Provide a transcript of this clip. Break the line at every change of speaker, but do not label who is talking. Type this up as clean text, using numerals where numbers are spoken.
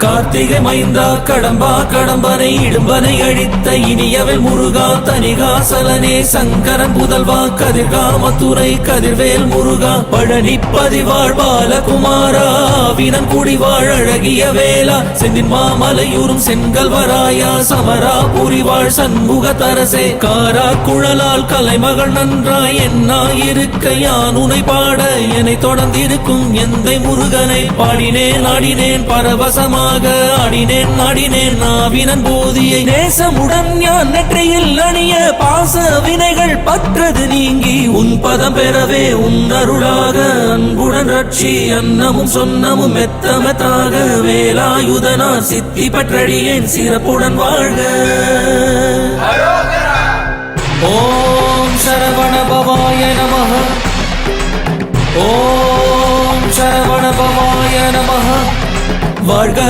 கார்த்திகை மைந்தா கடம்பா கடம்பனை இடும்பனை அழித்த இனியவள் முருகா தனிகாசலனே சங்கரன் புதல்வா கதிர்காமத்துறை கதிர்வேல் முருகா பழனி பதிவாழ் பாலகுமாரா வினன் குடிவாழ் அழகிய வேளா செந்தின் மாமலையூரும் செங்கல்வராயா சமரா புரிவாழ் சண்முக தரசே காரா குழலால் கலைமகள் நன்றாய் என்னாயிருக்க யான் உனை பாட என்னை தொடர்ந்திருக்கும் எந்தை முருகனை பாடினேன் ஆடினேன் பரவசமாக ஆடினேன் நாடினேன் நாவினன் போதியை நேசமுடன் ஞான் நெற்றியில் அணிய பாச வினைகள் பற்றது நீங்கி உன் பதம் பெறவே உன் அருளாக அன்புடன் ரட்சி அன்னமும் சொன்னமும் மெத்தமத்தாக வேலாயுதனார் சித்தி பற்றடியேன் சிறப்புடன் வாழ்க. ஓம் சரவண பவாய நமஹ. ஓம் சரவண பவாய நமஹ. வாழ்க